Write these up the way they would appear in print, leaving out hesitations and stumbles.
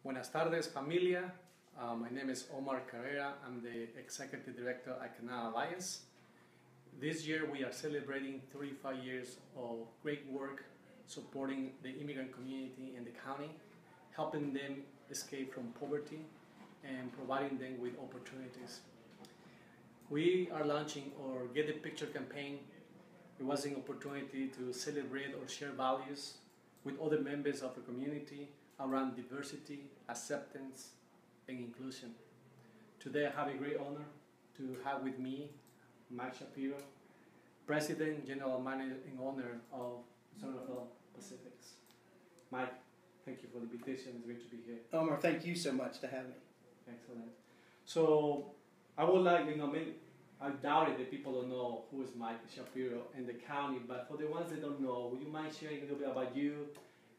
Buenas tardes, familia. My name is Omar Carrera. I'm the Executive Director at Canal Alliance. This year we are celebrating 35 years of great work supporting the immigrant community in the county, helping them escape from poverty and providing them with opportunities. We are launching our Get the Picture campaign. It was an opportunity to celebrate or share values with other members of the community around diversity, acceptance, and inclusion. Today I have a great honor to have with me Mike Shapiro, President, General Manager, and owner of San Rafael Pacifics. Mike, thank you for the invitation. It's great to be here. Omar, thank you so much to have me. Excellent. So I would like, I doubt it that people don't know who is Mike Shapiro in the county, but for the ones that don't know, would you mind sharing a little bit about you?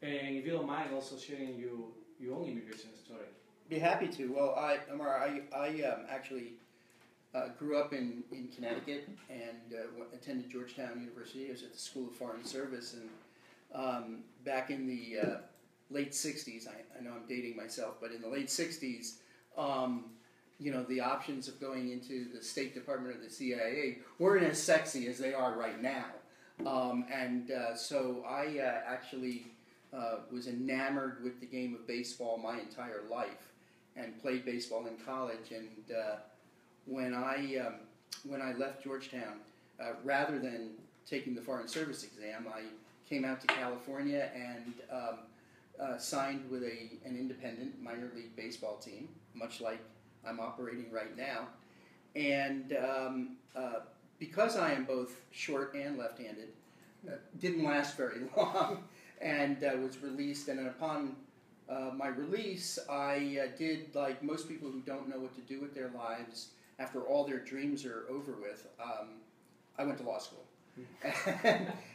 And if you don't mind, also sharing your own immigration story. Be happy to. Well, Omar, I actually grew up in Connecticut and attended Georgetown University. I was at the School of Foreign Service, and back in the late 60s, I know I'm dating myself, but in the late 60s, the options of going into the State Department or the CIA weren't as sexy as they are right now. So I actually was enamored with the game of baseball my entire life and played baseball in college. And when I left Georgetown, rather than taking the Foreign Service exam, I came out to California and signed with an independent minor league baseball team, much like I'm operating right now. And because I am both short and left-handed, didn't last very long. And was released, and upon my release, I did like most people who don't know what to do with their lives after all their dreams are over with. I went to law school,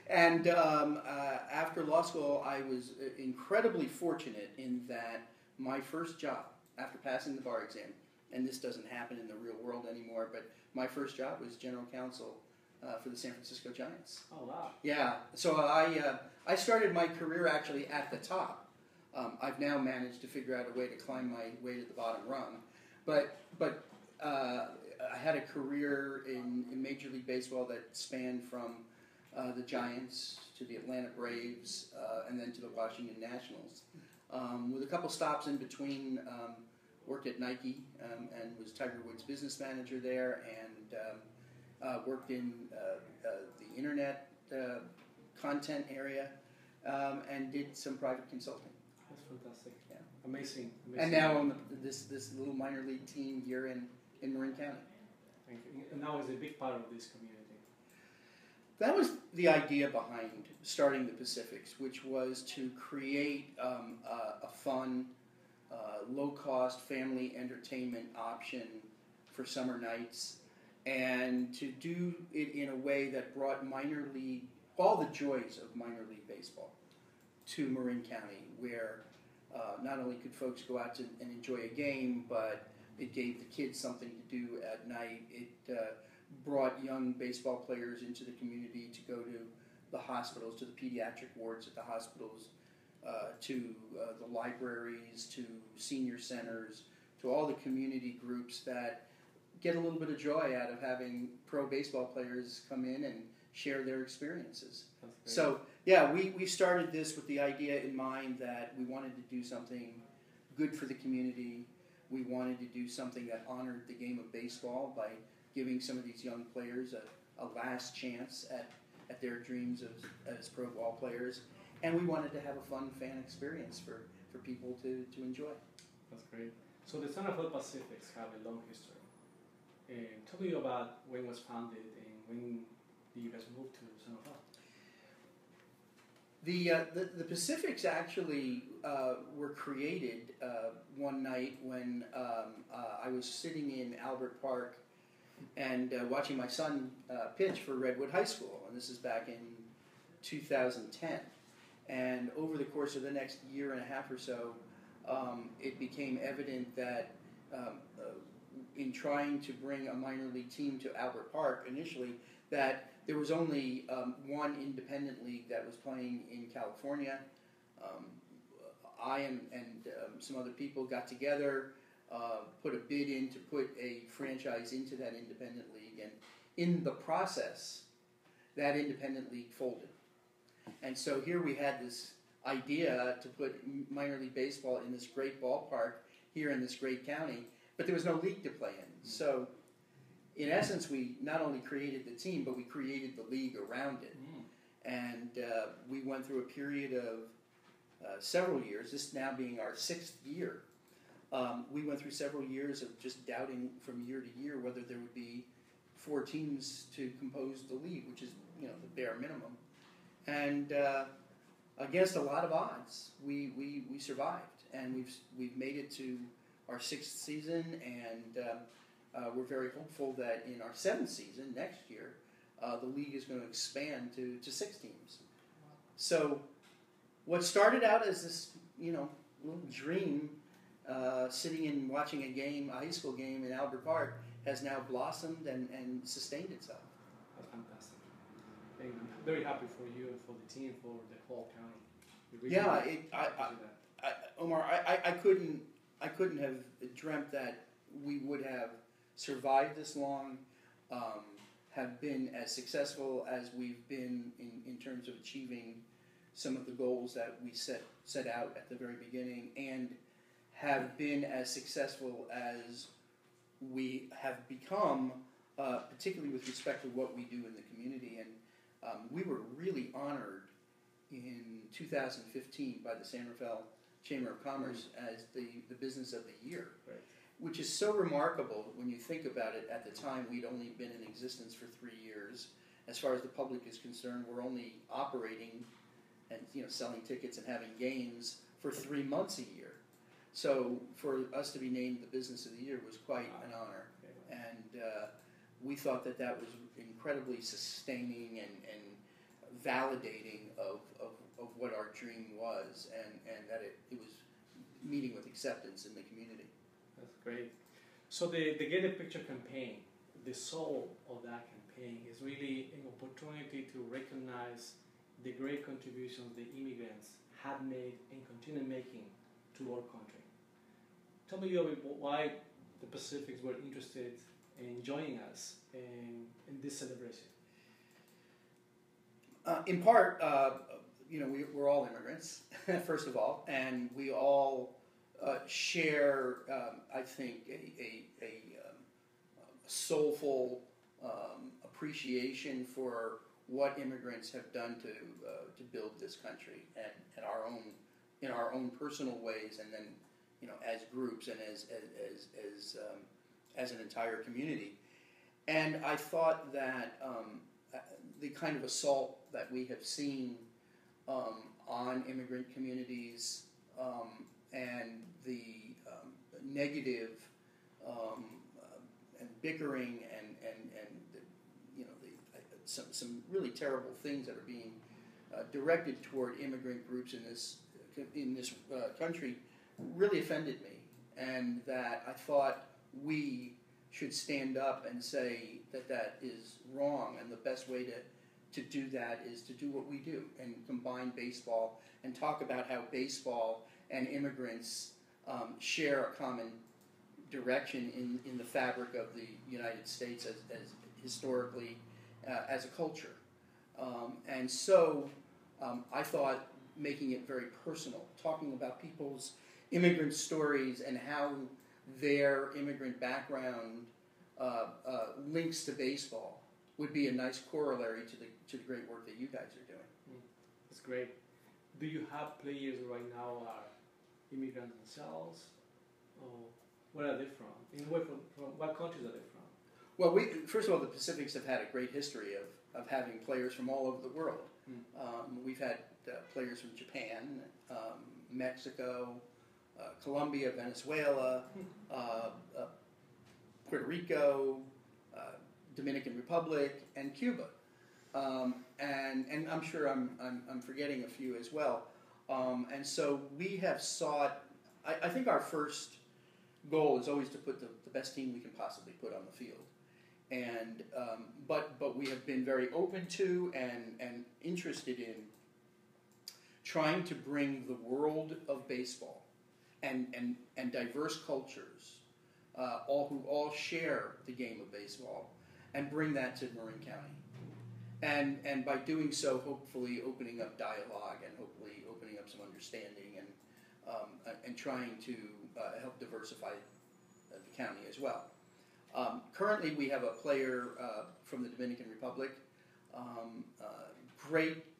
and after law school, I was incredibly fortunate in that my first job after passing the bar exam, and this doesn't happen in the real world anymore, but my first job was general counsel for the San Francisco Giants. Oh, wow. Yeah, so I started my career actually at the top. I've now managed to figure out a way to climb my way to the bottom rung. But I had a career in Major League Baseball that spanned from the Giants to the Atlanta Braves and then to the Washington Nationals. With a couple stops in between, worked at Nike and was Tiger Woods' business manager there, and worked in the internet content area, and did some private consulting. That's fantastic. Yeah. Amazing. And now on this little minor league team here in Marin County. Thank you. And now is a big part of this community. That was the idea behind starting the Pacifics, which was to create a fun, low-cost family entertainment option for summer nights, and to do it in a way that brought all the joys of minor league baseball to Marin County, where not only could folks go out and enjoy a game, but it gave the kids something to do at night. It brought young baseball players into the community to go to the hospitals, to the pediatric wards at the hospitals, to the libraries, to senior centers, to all the community groups that get a little bit of joy out of having pro baseball players come in and share their experiences. So, yeah, we started this with the idea in mind that we wanted to do something good for the community. We wanted to do something that honored the game of baseball by giving some of these young players a last chance at their dreams as pro ball players. And we wanted to have a fun fan experience for people to enjoy. That's great. So the San Rafael Pacifics have a long history. Tell me about when it was founded and when did you guys move to San Rafael? The Pacifics actually were created one night when I was sitting in Albert Park and watching my son pitch for Redwood High School, and this is back in 2010. And over the course of the next year and a half or so, it became evident that in trying to bring a minor league team to Albert Park initially, that there was only one independent league that was playing in California. I and some other people got together, put a bid in to put a franchise into that independent league, and in the process, that independent league folded. And so here we had this idea to put minor league baseball in this great ballpark here in this great county, but there was no league to play in. So in essence, we not only created the team, but we created the league around it. And we went through a period of several years, this now being our 6th year. We went through several years of just doubting from year to year whether there would be 4 teams to compose the league, which is, you know, the bare minimum. And against a lot of odds, we survived, and we've made it to our 6th season, and we're very hopeful that in our 7th season next year, the league is going to expand to 6 teams. So, what started out as this, you know, little dream, sitting and watching a high school game in Albert Park, has now blossomed and sustained itself. That's fantastic. I'm very happy for you and for the team, for the whole county. Omar, I couldn't have dreamt that we would have survived this long, have been as successful as we've been in terms of achieving some of the goals that we set out at the very beginning, and have been as successful as we have become, particularly with respect to what we do in the community. And we were really honored in 2015 by the San Rafael Chamber of Commerce as the business of the year, right, which is so remarkable when you think about it. At the time, we'd only been in existence for 3 years. As far as the public is concerned, we're only operating and, you know, selling tickets and having games for 3 months a year. So for us to be named the business of the year was quite an honor, and we thought that was incredibly sustaining and validating of what our dream was, and that it was meeting with acceptance in the community. That's great. So the Get a Picture campaign, the soul of that campaign is really an opportunity to recognize the great contributions the immigrants have made and continue making to our country. Tell me a little bit why the Pacifics were interested in joining us in this celebration. In part, you know, we're all immigrants, first of all, and we all share, I think, a soulful appreciation for what immigrants have done to build this country, and in our own personal ways, and then, you know, as groups and as an entire community. And I thought that the kind of assault that we have seen on immigrant communities, and the negative and bickering and you know, some really terrible things that are being directed toward immigrant groups in this country really offended me, and that I thought we should stand up and say that is wrong, and the best way to do that is to do what we do and combine baseball and talk about how baseball and immigrants share a common direction in the fabric of the United States as historically as a culture. And so I thought making it very personal, talking about people's immigrant stories and how their immigrant background links to baseball would be a nice corollary to the great work that you guys are doing. That's great. Do you have players right now are immigrants themselves, or where are they from? From what countries are they from? Well, first of all, the Pacifics have had a great history of having players from all over the world. We've had players from Japan, Mexico, Colombia, Venezuela, Puerto Rico, Dominican Republic, and Cuba, and I'm sure I'm forgetting a few as well. And so we have sought. I think our first goal is always to put the best team we can possibly put on the field, and but we have been very open to and interested in trying to bring the world of baseball and diverse cultures, who all share the game of baseball, and bring that to Marin County. And by doing so, hopefully opening up dialogue and hopefully opening up some understanding and trying to help diversify the county as well. Currently, we have a player from the Dominican Republic.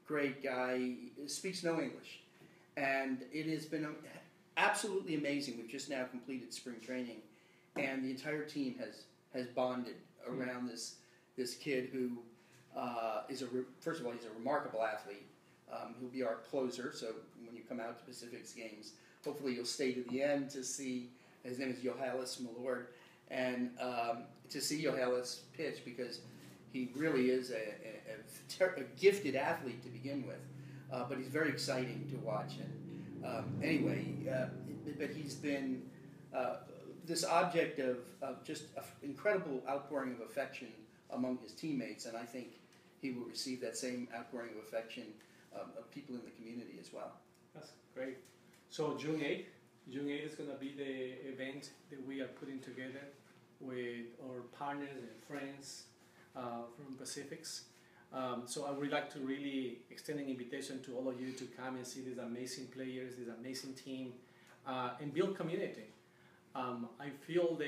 Great guy, speaks no English. And it has been absolutely amazing. We've just now completed spring training, and the entire team has bonded around this kid who first of all, he's a remarkable athlete. He'll be our closer, so when you come out to Pacifics games, hopefully you'll stay to the end to see. His name is Johannes Malord, and to see Johannes pitch, because he really is a gifted athlete to begin with, but he's very exciting to watch. And but he's been this object of just an incredible outpouring of affection among his teammates, and I think he will receive that same outpouring of affection of people in the community as well. That's great. So June 8th is going to be the event that we are putting together with our partners and friends from Pacifics. So I would like to really extend an invitation to all of you to come and see these amazing players, this amazing team, and build community. I feel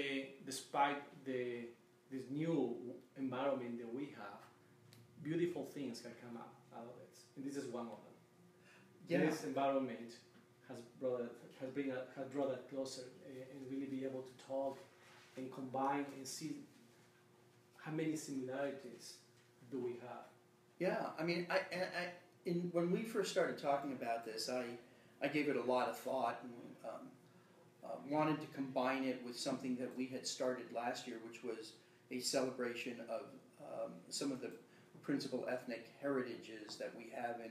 despite this new environment that we have, beautiful things can come out of it, and this is one of them. Yeah. This environment has brought us closer, and really be able to talk and combine and see how many similarities do we have. Yeah, I mean, when we first started talking about this, I gave it a lot of thought and wanted to combine it with something that we had started last year, which was a celebration of some of the principal ethnic heritages that we have in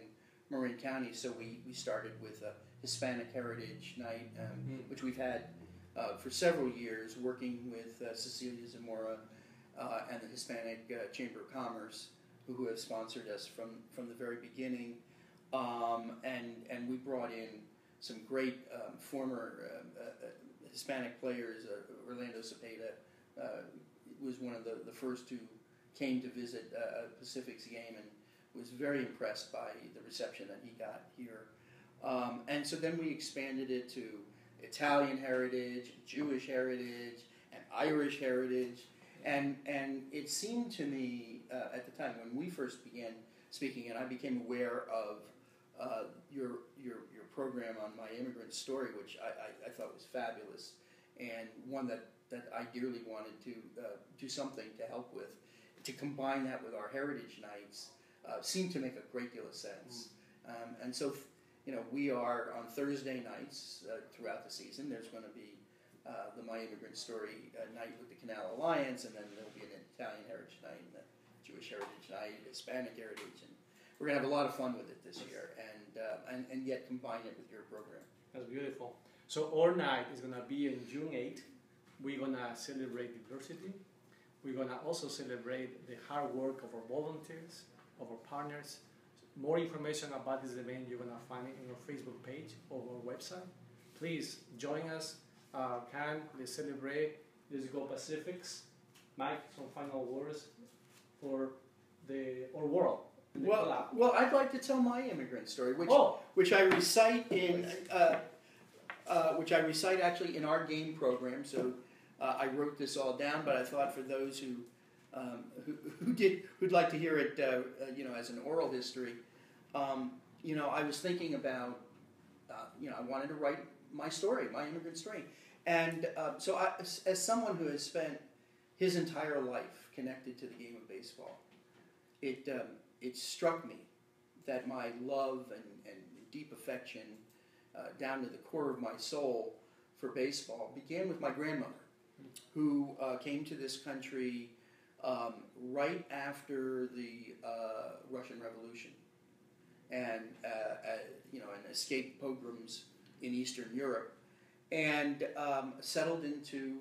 Marin County. So we started with a Hispanic Heritage Night, which we've had for several years, working with Cecilia Zamora and the Hispanic Chamber of Commerce, who have sponsored us from the very beginning. And we brought in some great former Hispanic players. Orlando Cepeda was one of the first who came to visit a Pacifics game and was very impressed by the reception that he got here. And so then we expanded it to Italian heritage, Jewish heritage, and Irish heritage. And it seemed to me at the time when we first began speaking, and I became aware of your program on My Immigrant Story, which I thought was fabulous, and one that I dearly wanted to do something to help with. To combine that with our Heritage Nights seemed to make a great deal of sense. And so, we are on Thursday nights throughout the season. There's going to be the My Immigrant Story night with the Canal Alliance, and then there'll be an Italian Heritage Night, and the Jewish Heritage Night, Hispanic Heritage, and we're going to have a lot of fun with it this year, and yet combine it with your program. That's beautiful. So our night is going to be on June 8th. We're going to celebrate diversity. We're going to also celebrate the hard work of our volunteers, of our partners. More information about this event you're going to find it in our Facebook page or our website. Please join us. Let's celebrate. Let's go Pacifics. Mike, some final words for our world. Well, I'd like to tell my immigrant story, which I recite in actually in our game program. So I wrote this all down, but I thought for those who'd like to hear it, as an oral history, I was thinking about, I wanted to write my story, my immigrant story, and so as someone who has spent his entire life connected to the game of baseball, it struck me that my love and deep affection down to the core of my soul for baseball began with my grandmother, who came to this country right after the Russian Revolution, and escaped pogroms in Eastern Europe, and settled into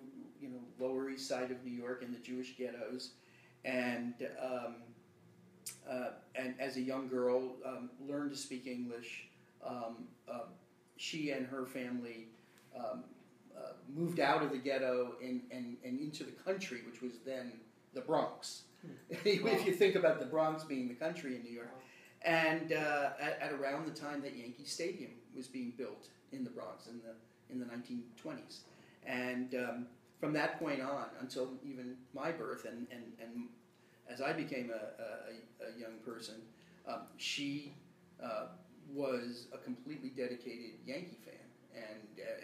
Lower East Side of New York in the Jewish ghettos, and as a young girl learned to speak English, she and her family moved out of the ghetto and into the country, which was then the Bronx. If you think about the Bronx being the country in New York. And at around the time that Yankee Stadium was being built in the Bronx in the 1920s. And from that point on, until even my birth, and as I became a young person, she was a completely dedicated Yankee fan,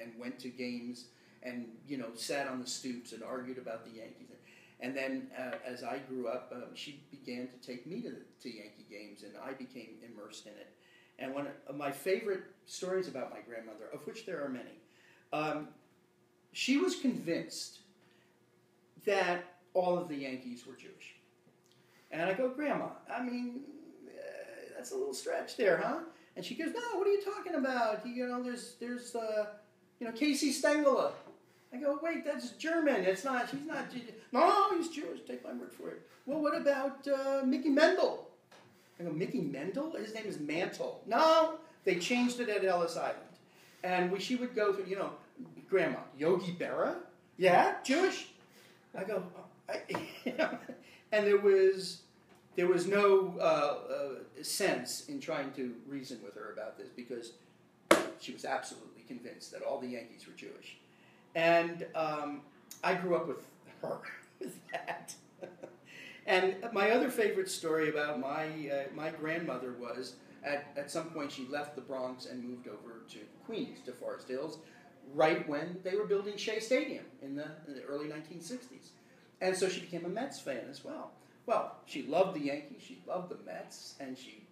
and went to games, and sat on the stoops and argued about the Yankees. And then as I grew up, she began to take me to Yankee games, and I became immersed in it. And one of my favorite stories about my grandmother, of which there are many, she was convinced that all of the Yankees were Jewish. And I go, Grandma, I mean, that's a little stretch there, huh? And she goes, no, what are you talking about? There's Casey Stengler. I go, wait, that's German. She's not. No, he's Jewish. Take my word for it. Well, what about Mickey Mendel? I go, Mickey Mendel? His name is Mantle. No, they changed it at Ellis Island. And she would go through, Grandma, Yogi Berra? Yeah, Jewish? I go, and there was no sense in trying to reason with her about this, because she was absolutely convinced that all the Yankees were Jewish. And I grew up with her, with that. And my other favorite story about my grandmother was, at some point she left the Bronx and moved over to Queens, to Forest Hills, right when they were building Shea Stadium in the early 1960s. And so she became a Mets fan as well. Well, she loved the Yankees, she loved the Mets, and she,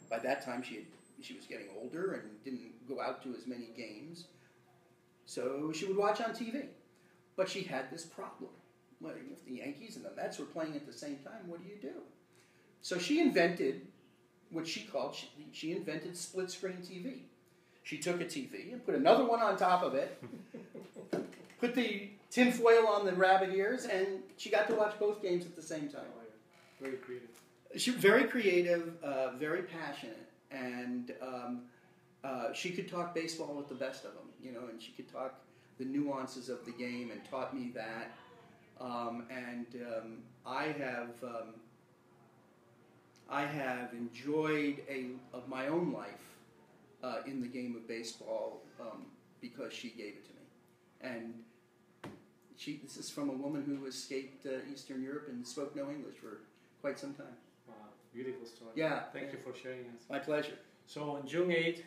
by that time she was getting older and didn't go out to as many games. So she would watch on TV. But she had this problem. Well, if the Yankees and the Mets were playing at the same time, what do you do? So she invented what she invented split-screen TV. She took a TV and put another one on top of it, put the tinfoil on the rabbit ears, and she got to watch both games at the same time. Oh, yeah. Very creative. She was very creative, very passionate, and she could talk baseball with the best of them, and she could talk the nuances of the game, and taught me that. I have enjoyed of my own life in the game of baseball because she gave it to me. And this is from a woman who escaped Eastern Europe and spoke no English for quite some time. Wow, beautiful story. Yeah. Thank you for sharing us. My pleasure. So on June 8th,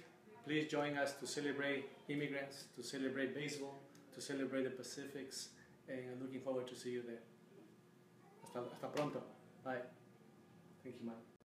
please join us to celebrate immigrants, to celebrate baseball, to celebrate the Pacifics, and I'm looking forward to see you there. Hasta pronto. Bye. Thank you, man.